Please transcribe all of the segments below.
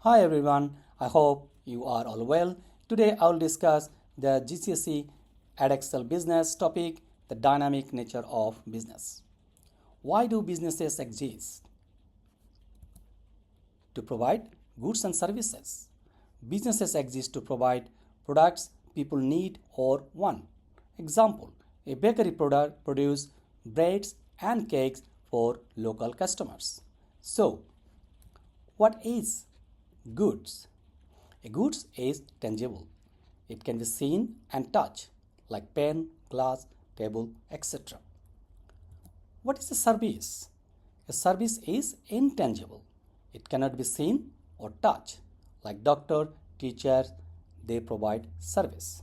Hi everyone, I hope you are all well. Today I will discuss the GCSE Edexcel business topic, the dynamic nature of business. Why do businesses exist? To provide goods and services. Businesses exist to provide products people need or want. Example, a bakery product produce breads and cakes for local customers. So, what is goods? A goods is tangible. It can be seen and touched, like pen, glass, table, etc. What is a service? A service is intangible. It cannot be seen or touched, like doctor, teachers, they provide service.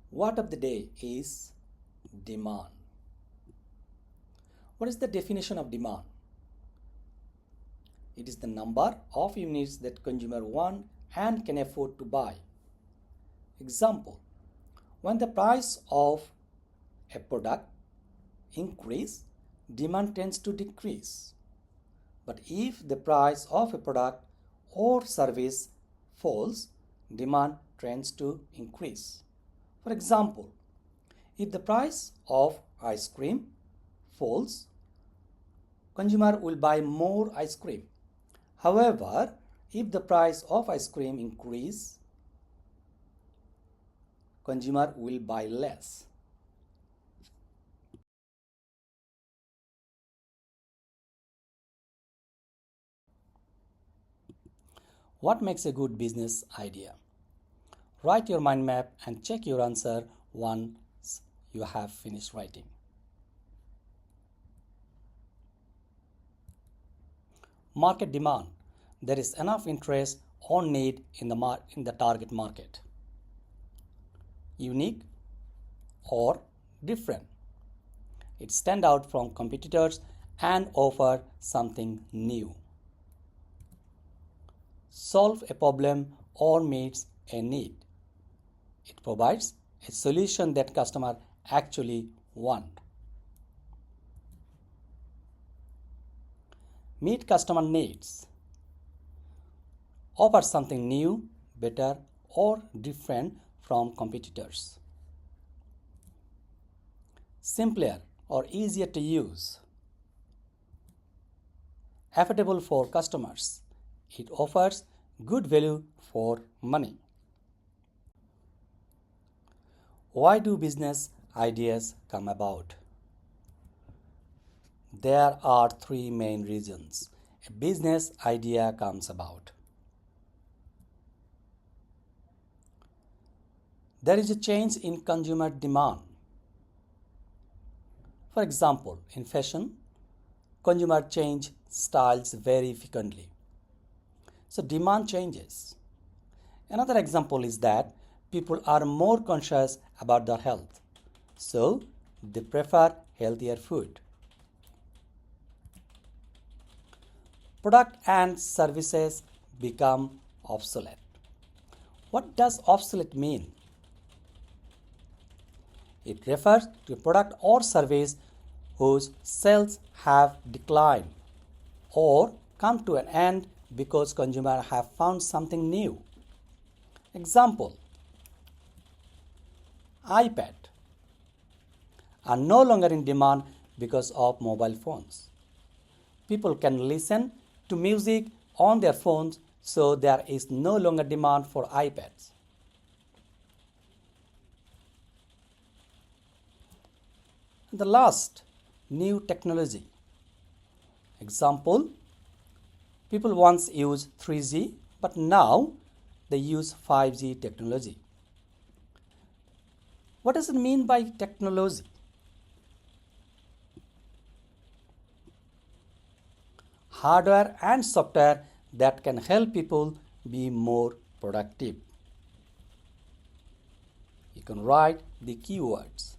Word of the day is demand. What is the definition of demand? It is the number of units that consumer want and can afford to buy. Example, when the price of a product increase, demand tends to decrease. But if the price of a product or service falls, demand tends to increase. For example, if the price of ice cream falls, consumer will buy more ice cream. However, if the price of ice cream increase, consumer will buy less. What makes a good business idea? Write your mind map and check your answer once you have finished writing. Market demand. There is enough interest or need in the target market. Unique or different. It stands out from competitors and offer something new. Solve a problem or meets a need. It provides a solution that customer actually want. Meet customer needs. Offer something new, better, or different from competitors. Simpler or easier to use. Affordable for customers. It offers good value for money. Why do business ideas come about? There are three main reasons a business idea comes about. There is a change in consumer demand. For example, in fashion, consumer change styles very frequently. So demand changes. Another example is that people are more conscious about their health. So they prefer healthier food. Product and services become obsolete. What does obsolete mean? It refers to a product or service whose sales have declined or come to an end because consumers have found something new. Example, iPad are no longer in demand because of mobile phones. People can listen to music on their phones, so there is no longer demand for iPads. The last, new technology. Example, people once used 3G, but now they use 5G technology. What does it mean by technology? Hardware and software that can help people be more productive. You can write the keywords.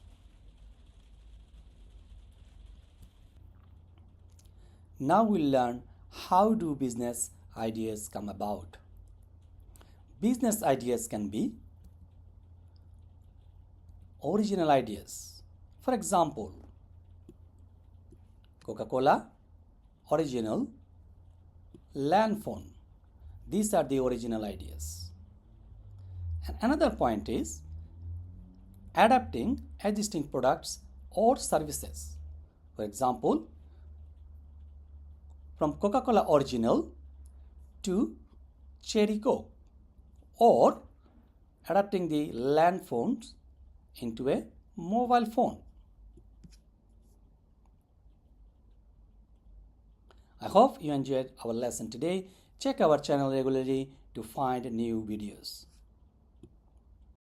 Now we'll learn how do business ideas come about. Business ideas can be original ideas. For example, Coca-Cola, original, land phone. These are the original ideas. And another point is adapting existing products or services. For example, from Coca-Cola Original to Cherry Coke, or adapting the land phones into a mobile phone. I hope you enjoyed our lesson today. Check our channel regularly to find new videos.